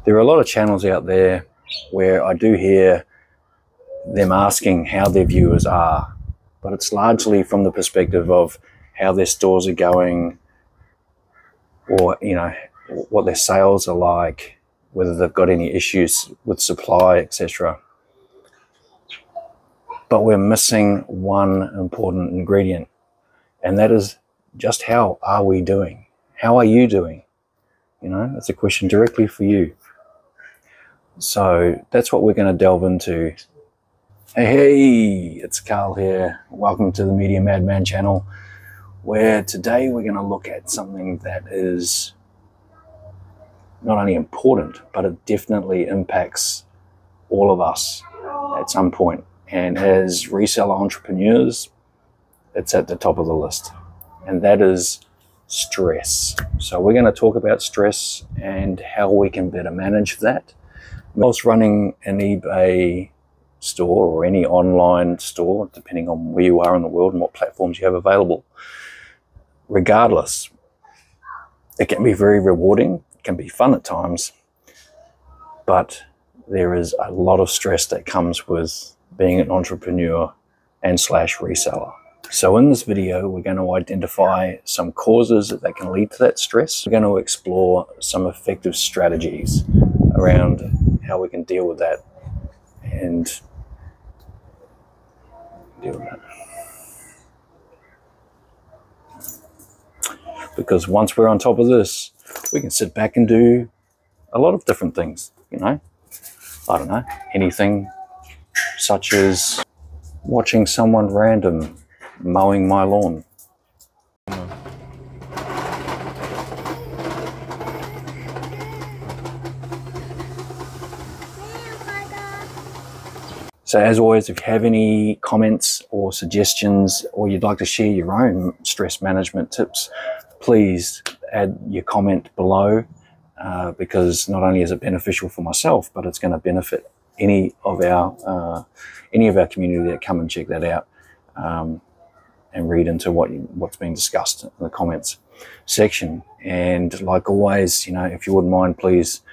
There are a lot of channels out there where I do hear them asking how their viewers are, but it's largely from the perspective of how their stores are going, or what their sales are like, whether they've got any issues with supply, etc. But we're missing one important ingredient, and that is just how are we doing? How are you doing? That's a question directly for you. So that's what we're going to delve into. Hey, it's Carl here. Welcome to the Media Madman channel, where today we're going to look at something that is not only important, but it definitely impacts all of us at some point. And as reseller entrepreneurs, it's at the top of the list, and that is stress. So we're going to talk about stress and how we can better manage that. Whilst running an eBay store or any online store, depending on where you are in the world and what platforms you have available, regardless, it can be very rewarding, it can be fun at times, but there is a lot of stress that comes with being an entrepreneur and / reseller. So in this video, we're going to identify some causes that can lead to that stress. We're going to explore some effective strategies around how we can deal with that and deal with that. Because once we're on top of this, we can sit back and do a lot of different things, I don't know, anything such as watching someone random mowing my lawn. So as always, if you have any comments or suggestions, or you'd like to share your own stress management tips, please add your comment below, because not only is it beneficial for myself, but it's going to benefit any of our community that come and check that out and read into what's being discussed in the comments section. And like always, if you wouldn't mind, please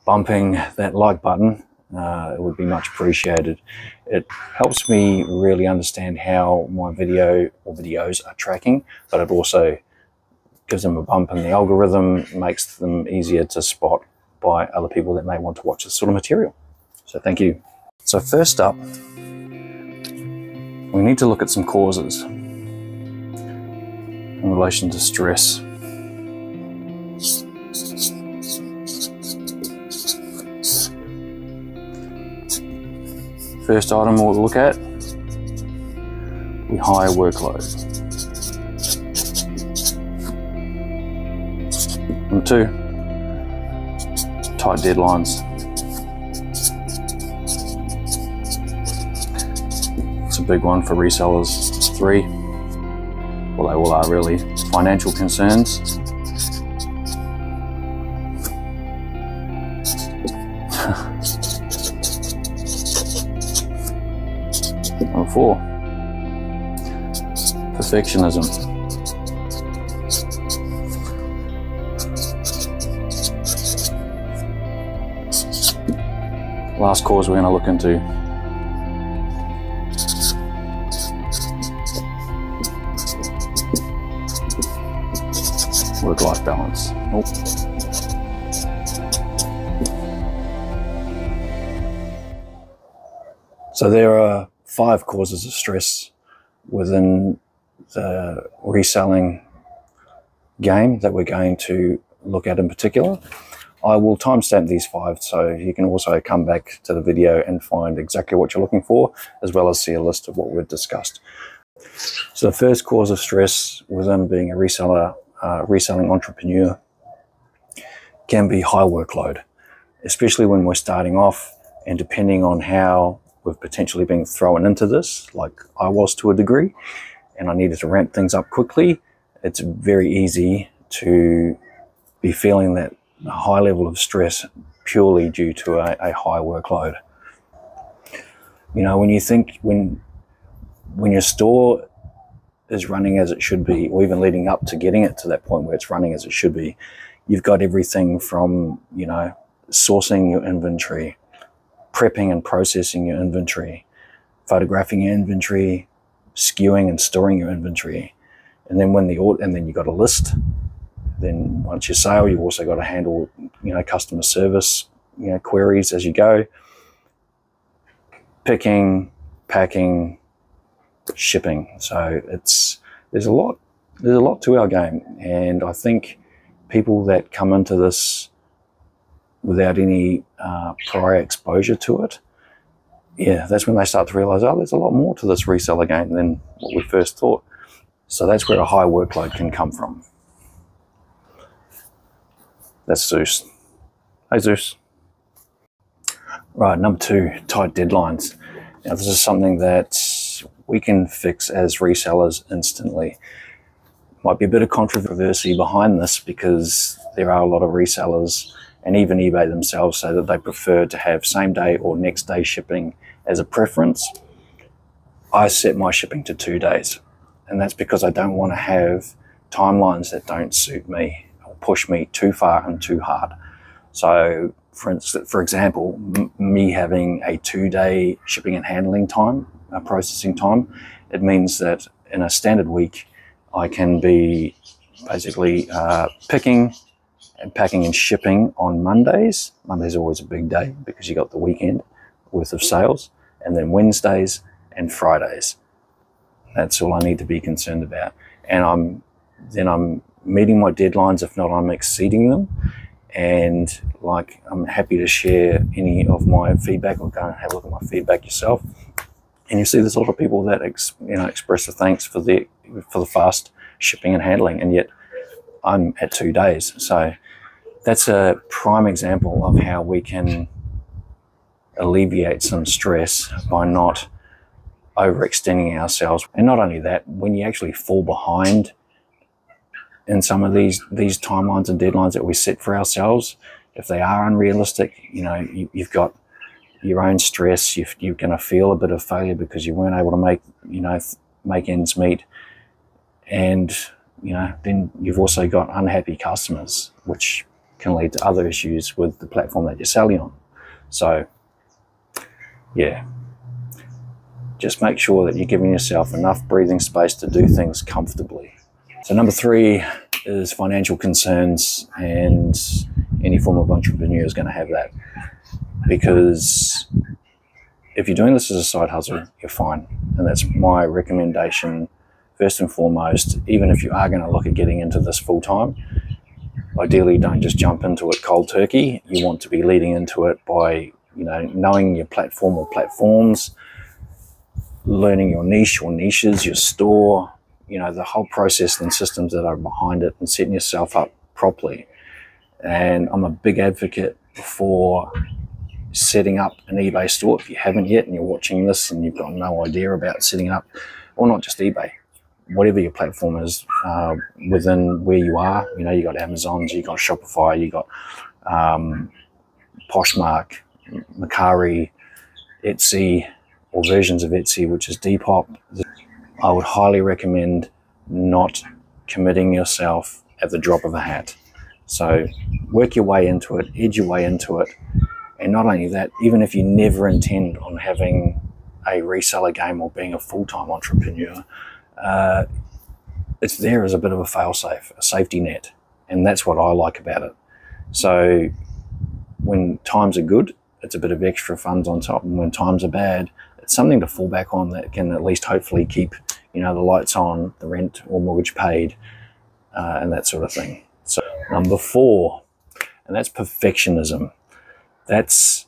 bumping that like button. It would be much appreciated. It helps me really understand how my video or videos are tracking, but it also gives them a bump in the algorithm, makes them easier to spot by other people that may want to watch this sort of material. So thank you. So first up, we need to look at some causes in relation to stress. First item we'll look at, the high workload. Number 2, tight deadlines. It's a big one for resellers. 3, well, they all are really, financial concerns. Number 4, perfectionism. Last cause we're going to look into, work-life balance. So there are 5 causes of stress within the reselling game that we're going to look at in particular. I will timestamp these 5, so you can also come back to the video and find exactly what you're looking for, as well as see a list of what we've discussed. So the first cause of stress within being a reseller, reselling entrepreneur, can be high workload, especially when we're starting off, and depending on how we've potentially been thrown into this, like I was to a degree, and I needed to ramp things up quickly, it's very easy to be feeling that high level of stress purely due to a high workload. When you think, when your store is running as it should be, or even leading up to getting it to that point where it's running as it should be, you've got everything from, sourcing your inventory, prepping and processing your inventory, photographing your inventory, skewing and storing your inventory. And then you got a list. Then once you sale, you've also got to handle, customer service, queries as you go. Picking, packing, shipping. So there's a lot to our game, and I think people that come into this without any prior exposure to it, that's when they start to realize, there's a lot more to this reseller game than what we first thought. So that's where a high workload can come from. That's Zeus. Hey, Zeus. Right, number 2, tight deadlines. Now, this is something that we can fix as resellers instantly. Might be a bit of controversy behind this, because there are a lot of resellers, and even eBay themselves say that they prefer to have same day or next day shipping as a preference. I set my shipping to 2 days, and that's because I don't want to have timelines that don't suit me or push me too far and too hard. So for example, me having a 2-day shipping and handling time, processing time, it means that in a standard week, I can be basically picking and packing and shipping on Mondays. Monday's always a big day because you got the weekend worth of sales, and then Wednesdays and Fridays. That's all I need to be concerned about. And I'm meeting my deadlines. If not, I'm exceeding them. And I'm happy to share any of my feedback, or go and have a look at my feedback yourself. And you see there's a lot of people that express the thanks for the fast shipping and handling, and yet I'm at 2 days. So that's a prime example of how we can alleviate some stress by not overextending ourselves. And not only that, when you actually fall behind in some of these timelines and deadlines that we set for ourselves, if they are unrealistic, you've got your own stress. You're going to feel a bit of failure because you weren't able to make ends meet, and then you've also got unhappy customers, which can lead to other issues with the platform that you're selling on. So just make sure that you're giving yourself enough breathing space to do things comfortably. So number 3 is financial concerns, and any form of entrepreneur is going to have that, because if you're doing this as a side hustle, you're fine. And that's my recommendation. First and foremost, even if you are going to look at getting into this full time, ideally don't just jump into it cold turkey. You want to be leading into it by, knowing your platform or platforms, learning your niche or niches, your store, the whole process and systems that are behind it, and setting yourself up properly. And I'm a big advocate for setting up an eBay store. If you haven't yet and you're watching this and you've got no idea about setting up, or not just eBay, whatever your platform is within where you are, you got Amazon's, you got Shopify, you got Poshmark, Mercari, Etsy, or versions of Etsy, which is Depop. I would highly recommend not committing yourself at the drop of a hat. So work your way into it, edge your way into it. And not only that, even if you never intend on having a reseller game or being a full-time entrepreneur, it's there as a bit of a fail-safe, a safety net. And that's what I like about it. So when times are good, it's a bit of extra funds on top. And when times are bad, it's something to fall back on that can at least hopefully keep, the lights on, the rent or mortgage paid, and that sort of thing. So number 4, and that's perfectionism. That's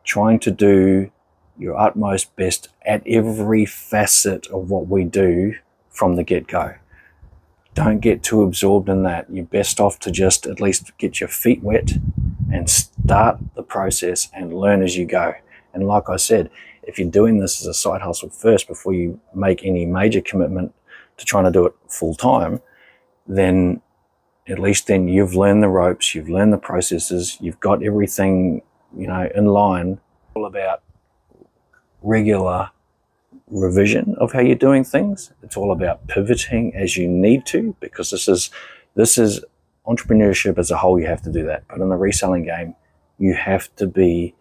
trying to do your utmost best at every facet of what we do from the get-go. Don't get too absorbed in that. You're best off to just at least get your feet wet and start the process and learn as you go. And like I said, if you're doing this as a side hustle first before you make any major commitment to trying to do it full time, then at least then you've learned the ropes, you've learned the processes, you've got everything, in line. All about regular revision of how you're doing things. It's all about pivoting as you need to, because this is entrepreneurship as a whole. You have to do that. But in the reselling game, you have to be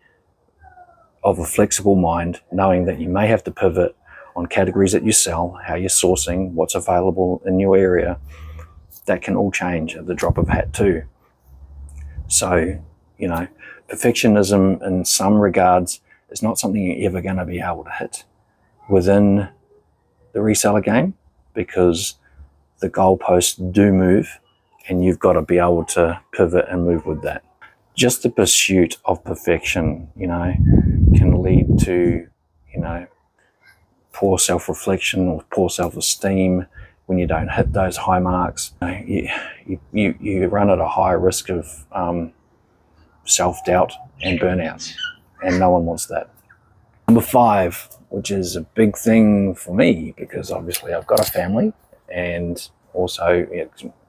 of a flexible mind, knowing that you may have to pivot on categories that you sell, how you're sourcing, what's available in your area. That can all change at the drop of a hat too. So, you know, perfectionism in some regards is not something you're ever going to be able to hit within the reseller game, because the goalposts do move and you've got to be able to pivot and move with that. Just the pursuit of perfection, you know, can lead to, you know, poor self-reflection or poor self-esteem when you don't hit those high marks. You run at a high risk of self-doubt and burnout, and no one wants that. Number 5, which is a big thing for me, because obviously I've got a family and also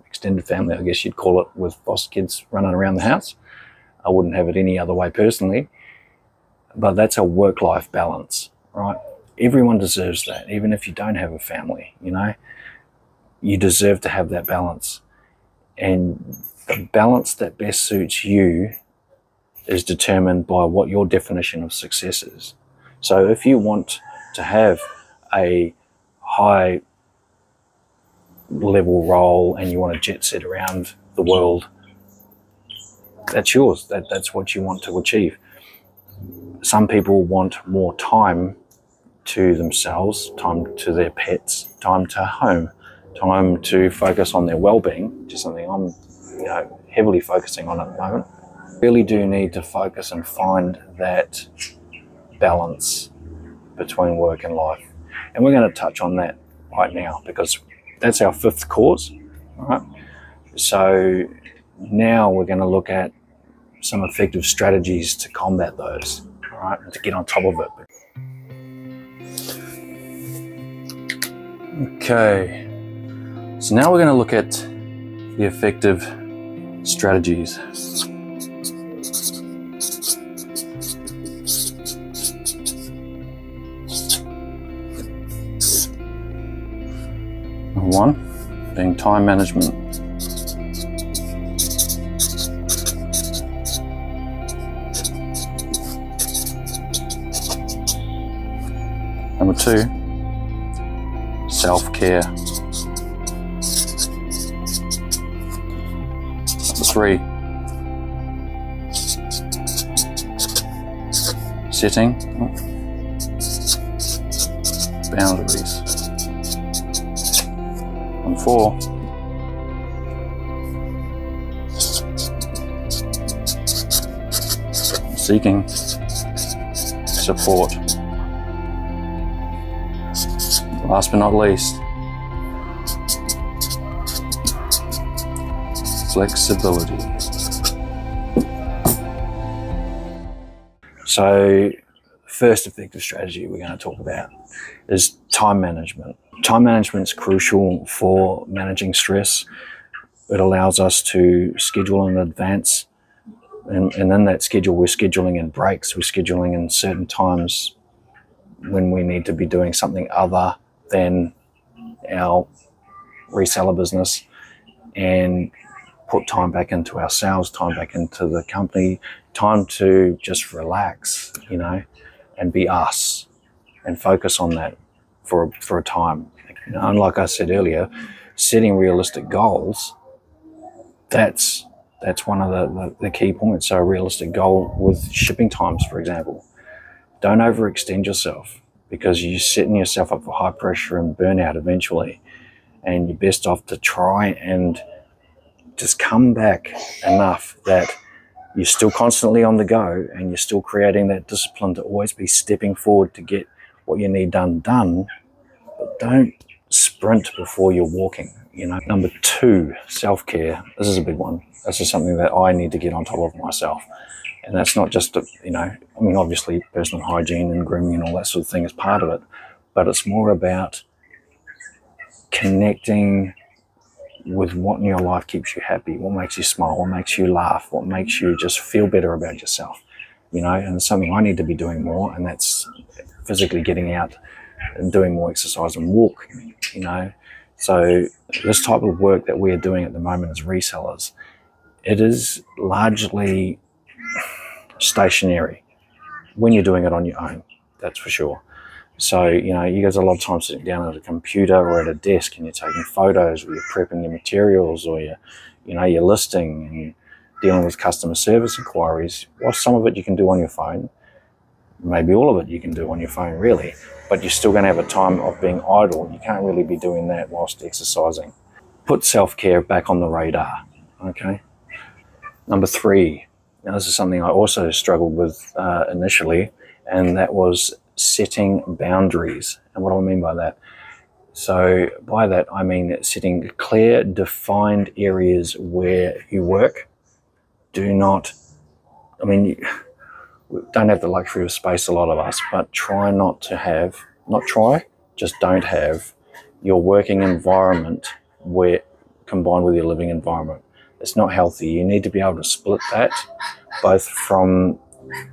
extended family, I guess you'd call it, with boss kids running around the house. I wouldn't have it any other way personally, but that's a work-life balance, right? Everyone deserves that, even if you don't have a family, you know, you deserve to have that balance. And the balance that best suits you is determined by what your definition of success is. So if you want to have a high level role and you want to jet set around the world, that's yours. That's what you want to achieve. Some people want more time to themselves, time to their pets, time to home, time to focus on their well-being, which is something I'm, you know, heavily focusing on at the moment. Really do need to focus and find that balance between work and life. And we're going to touch on that right now, because that's our 5th cause, right? So now we're going to look at some effective strategies to combat those, right, and to get on top of it. Okay, so now we're going to look at the effective strategies. Number 1 being time management. Number 2, self-care. Number 3, setting boundaries. Number 4, seeking support. Last but not least, flexibility. So, first effective strategy we're going to talk about is time management. Time management is crucial for managing stress. It allows us to schedule in advance, and in that schedule we're scheduling in breaks, we're scheduling in certain times when we need to be doing something other than our reseller business, and put time back into ourselves, time back into the company, time to just relax, you know, and be us and focus on that for a time. You know, and like I said earlier, setting realistic goals, that's one of the key points. So a realistic goal with shipping times, for example. Don't overextend yourself, because you're setting yourself up for high pressure and burnout eventually. And you're best off to try and just come back enough that you're still constantly on the go and you're still creating that discipline to always be stepping forward to get what you need done. But don't sprint before you're walking, you know. Number 2, self-care. This is a big one. This is something that I need to get on top of myself. And that's not just, you know, I mean, obviously personal hygiene and grooming and all that sort of thing is part of it, but it's more about connecting with what in your life keeps you happy, what makes you smile, what makes you laugh, what makes you just feel better about yourself, you know. And it's something I need to be doing more, and that's physically getting out and doing more exercise and walk, you know. So this type of work that we're doing at the moment as resellers, it is largely stationary when you're doing it on your own, that's for sure. So, you know, you guys a lot of times sitting down at a computer or at a desk and you're taking photos, or you're prepping your materials, or you're listing and dealing with customer service inquiries. Well, some of it you can do on your phone. Maybe all of it you can do on your phone, really. But you're still going to have a time of being idle. You can't really be doing that whilst exercising. Put self-care back on the radar, okay? Number 3. Now, this is something I also struggled with initially, and that was setting boundaries. And what do I mean by that? So by that, I mean setting clear, defined areas where you work. Do not, I mean, we don't have the luxury of space, a lot of us, but try not to have, not try, just don't have your working environment where combined with your living environment. It's not healthy. You need to be able to split that, both from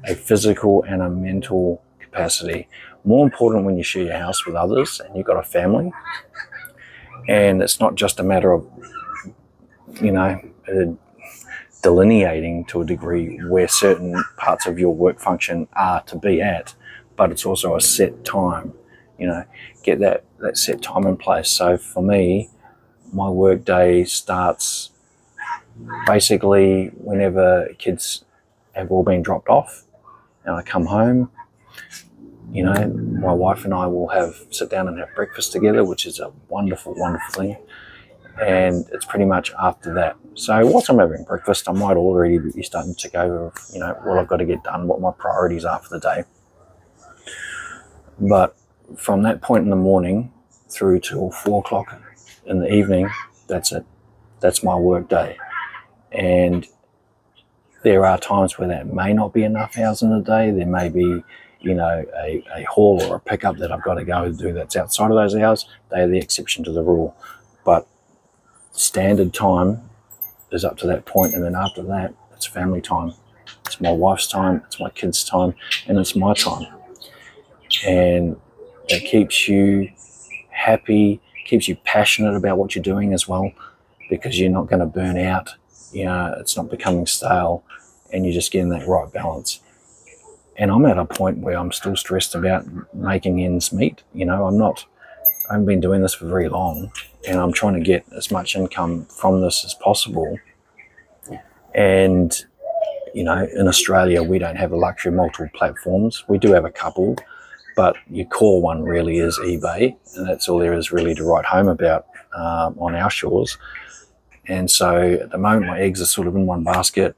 a physical and a mental capacity. More important when you share your house with others and you've got a family, and it's not just a matter of, you know, delineating to a degree where certain parts of your work function are to be at, but it's also a set time. You know, get that set time in place. So for me, my work day starts basically whenever kids have all been dropped off and I come home. You know, my wife and I will sit down and have breakfast together, which is a wonderful, wonderful thing. And it's pretty much after that. So whilst I'm having breakfast, I might already be starting to go over, you know, what I've got to get done, what my priorities are for the day. But from that point in the morning through till 4 o'clock in the evening, that's it. That's my work day. And there are times where that may not be enough hours in a day. There may be, you know, a haul or a pickup that I've got to go and do that's outside of those hours. They are the exception to the rule. But standard time is up to that point, and then after that, it's family time. It's my wife's time, it's my kids' time, and it's my time. And it keeps you happy, keeps you passionate about what you're doing as well, because you're not going to burn out. You know, it's not becoming stale, and you're just getting that right balance. And I'm at a point where I'm still stressed about making ends meet. You know, I haven't been doing this for very long, and I'm trying to get as much income from this as possible. And, you know, in Australia, we don't have the luxury of multiple platforms. We do have a couple, but your core one really is eBay, and that's all there is really to write home about on our shores. And so at the moment, my eggs are sort of in one basket,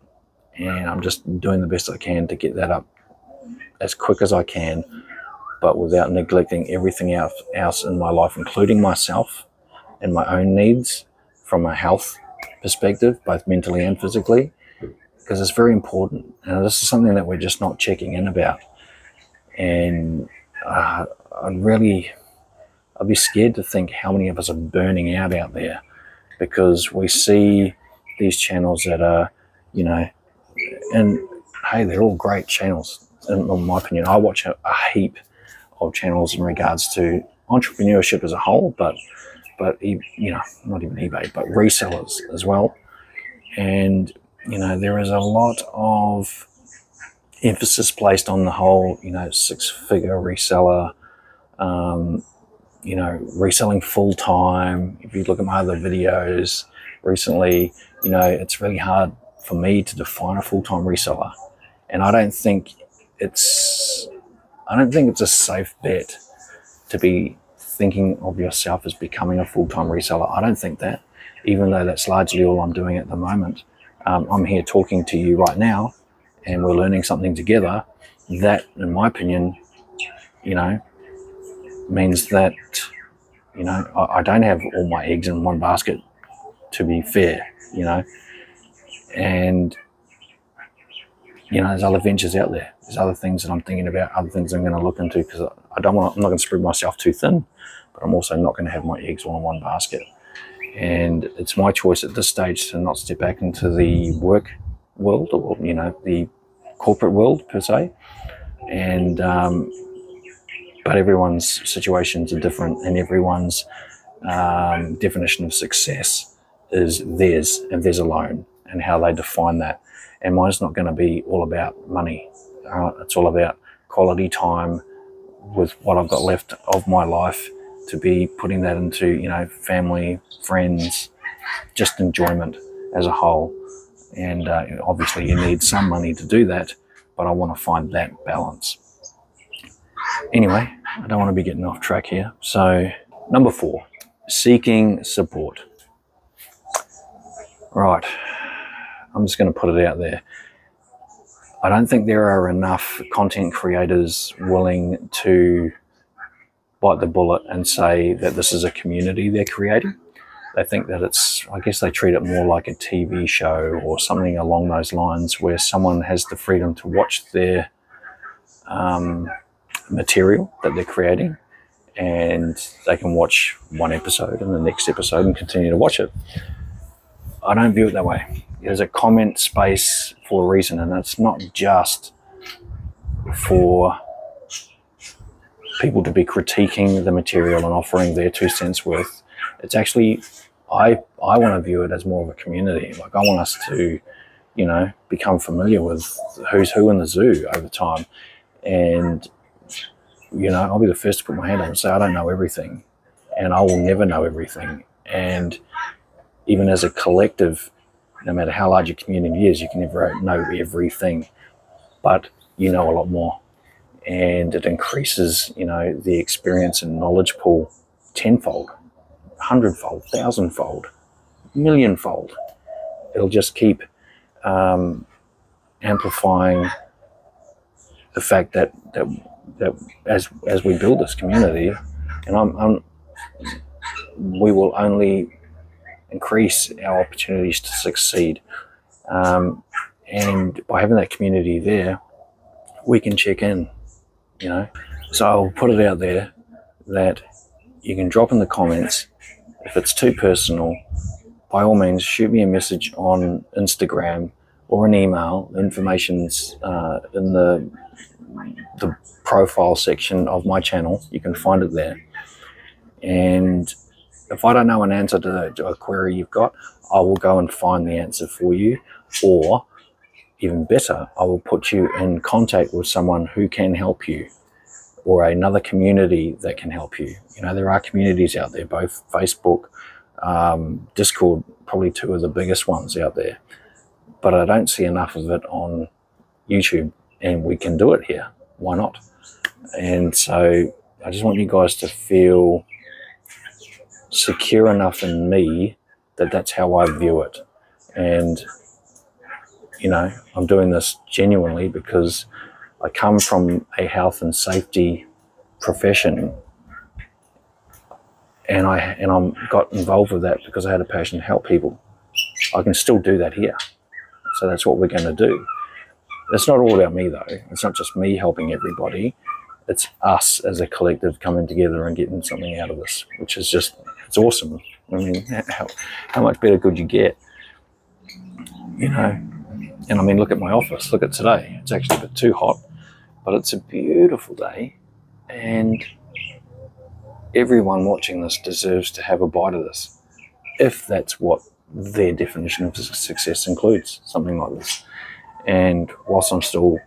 and I'm just doing the best I can to get that up as quick as I can, but without neglecting everything else in my life, including myself and my own needs from a health perspective, both mentally and physically, because it's very important. And this is something that we're just not checking in about. And I'd be scared to think how many of us are burning out there, because we see these channels that are, you know, and hey, they're all great channels. In my opinion, I watch a heap of channels in regards to entrepreneurship as a whole, but you know, not even eBay, but resellers as well. And, you know, there is a lot of emphasis placed on the whole, you know, 6-figure reseller, you know, reselling full time. If you look at my other videos recently, you know, it's really hard for me to define a full-time reseller. And I don't think it's a safe bet to be thinking of yourself as becoming a full-time reseller. I don't think that, even though that's largely all I'm doing at the moment. I'm here talking to you right now, and we're learning something together. That, in my opinion, you know, means that, you know, I don't have all my eggs in one basket, to be fair, you know. And, you know, there's other ventures out there. There's other things that I'm thinking about, other things I'm going to look into, because I'm not going to spread myself too thin, but I'm also not going to have my eggs all in one basket. And it's my choice at this stage to not step back into the work world, or, you know, the corporate world per se. And but everyone's situations are different, and everyone's definition of success is theirs and theirs alone, and how they define that. And mine's not going to be all about money. It's all about quality time with what I've got left of my life, to be putting that into, you know, family, friends, just enjoyment as a whole. And obviously you need some money to do that, but I want to find that balance. Anyway, I don't want to be getting off track here. So number 4, seeking support. Right, I'm just going to put it out there. I don't think there are enough content creators willing to bite the bullet and say that this is a community they're creating. They think that it's, I guess they treat it more like a TV show or something along those lines, where someone has the freedom to watch their material that they're creating, and they can watch one episode and the next episode and continue to watch it. I don't view it that way. There's a comment space for a reason, and it's not just for people to be critiquing the material and offering their 2 cents worth. It's actually, I want to view it as more of a community. Like, I want us to, you know, become familiar with who's who in the zoo over time. And, you know, I'll be the first to put my hand up and say I don't know everything, and I will never know everything. And even as a collective, no matter how large your community is, you can never know everything, but you know a lot more. And it increases, you know, the experience and knowledge pool tenfold, 100-fold, 1,000-fold, millionfold. It'll just keep amplifying the fact that as we build this community, and we will only increase our opportunities to succeed. And by having that community there, we can check in, you know. So I'll put it out there that you can drop in the comments. If it's too personal, by all means, shoot me a message on Instagram or an email. The information's in the profile section of my channel. You can find it there. And if I don't know an answer to a query you've got, I will go and find the answer for you. Or even better, I will put you in contact with someone who can help you, or another community that can help you. You know, there are communities out there, both Facebook, Discord, probably 2 of the biggest ones out there. But I don't see enough of it on YouTube, and we can do it here. Why not? And so I just want you guys to feel secure enough in me that that's how I view it. And, you know, I'm doing this genuinely because I come from a health and safety profession, and I got involved with that because I had a passion to help people. I can still do that here. So that's what we're going to do. It's not all about me though. It's not just me helping everybody. It's us as a collective coming together and getting something out of this, which is just, it's awesome. I mean, how much better could you get? You know, and I mean, look at my office. Look at today. It's actually a bit too hot, but it's a beautiful day, and everyone watching this deserves to have a bite of this, if that's what their definition of success includes, something like this. And whilst I'm still,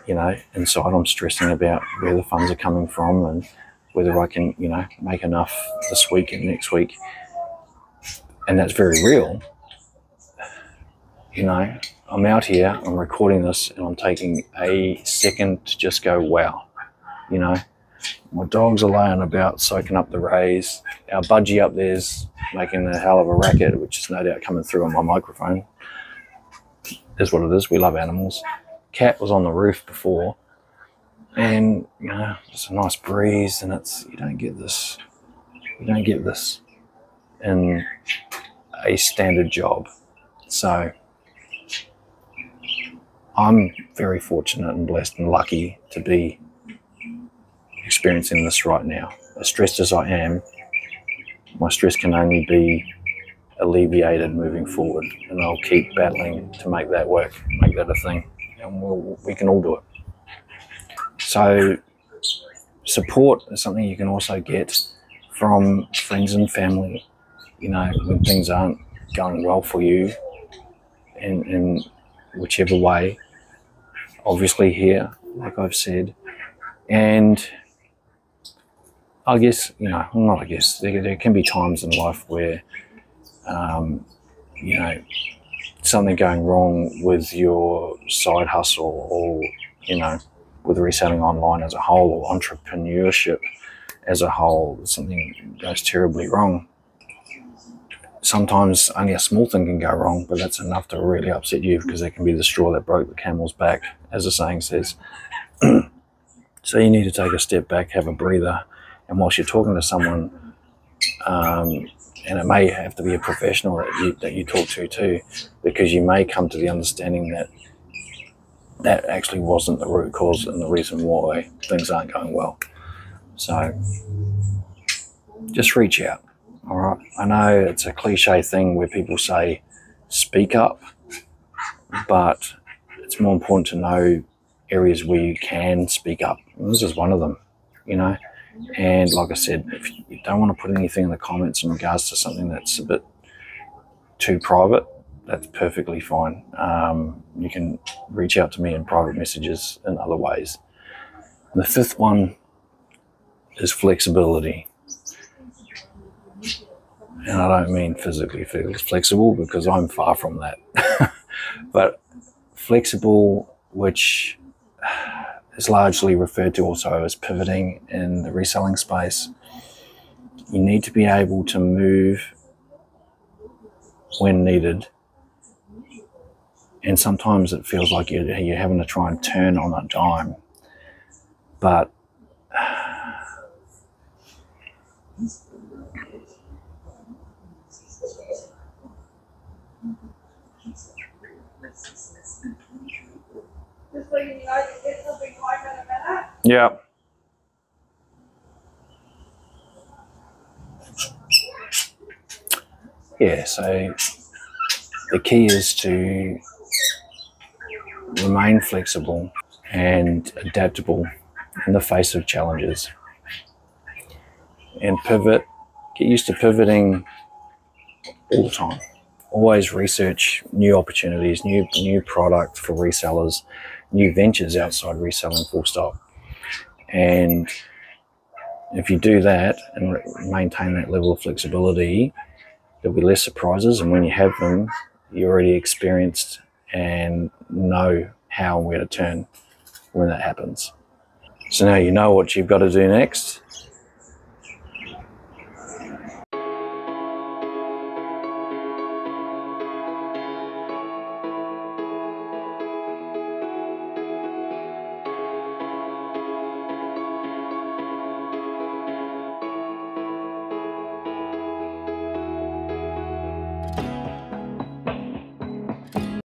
you know, inside, I'm stressing about where the funds are coming from and whether I can, you know, make enough this week and next week. And that's very real. You know, I'm out here, I'm recording this, and I'm taking a second to just go, wow. You know, my dogs are laying about, soaking up the rays. Our budgie up there's making a hell of a racket, which is no doubt coming through on my microphone. Is what it is. We love animals. Cat was on the roof before, and you know, it's a nice breeze, and it's, you don't get this in a standard job. So I'm very fortunate and blessed and lucky to be experiencing this right now. As stressed as I am, my stress can only be alleviated moving forward, and I'll keep battling to make that work, make that a thing, and we can all do it. So support is something you can also get from friends and family. You know, when things aren't going well for you, and whichever way, obviously here, like I've said. And I guess, you know, not I guess, there can be times in life where, you know, something going wrong with your side hustle, or, you know, with reselling online as a whole, or entrepreneurship as a whole, something goes terribly wrong. Sometimes only a small thing can go wrong, but that's enough to really upset you, because it can be the straw that broke the camel's back, as the saying says. So you need to take a step back, have a breather, and whilst you're talking to someone, and it may have to be a professional that you talk to too, because you may come to the understanding that that actually wasn't the root cause and the reason why things aren't going well. So just reach out. All right. I know it's a cliche thing where people say, speak up, but it's more important to know areas where you can speak up. And this is one of them, you know. And like I said, if you don't want to put anything in the comments in regards to something that's a bit too private, that's perfectly fine. You can reach out to me in private messages in other ways. And the fifth one is flexibility. And I don't mean physically flexible, because I'm far from that. But flexible, which is largely referred to also as pivoting in the reselling space. You need to be able to move when needed. And sometimes it feels like you're having to try and turn on a dime. But yeah. Yeah, so the key is to remain flexible and adaptable in the face of challenges. And pivot, get used to pivoting all the time. Always research new opportunities, new product for resellers, new ventures outside reselling, full stop. And if you do that and maintain that level of flexibility, there'll be less surprises, and when you have them, you're already experienced and know how and where to turn when that happens. So now you know what you've got to do next.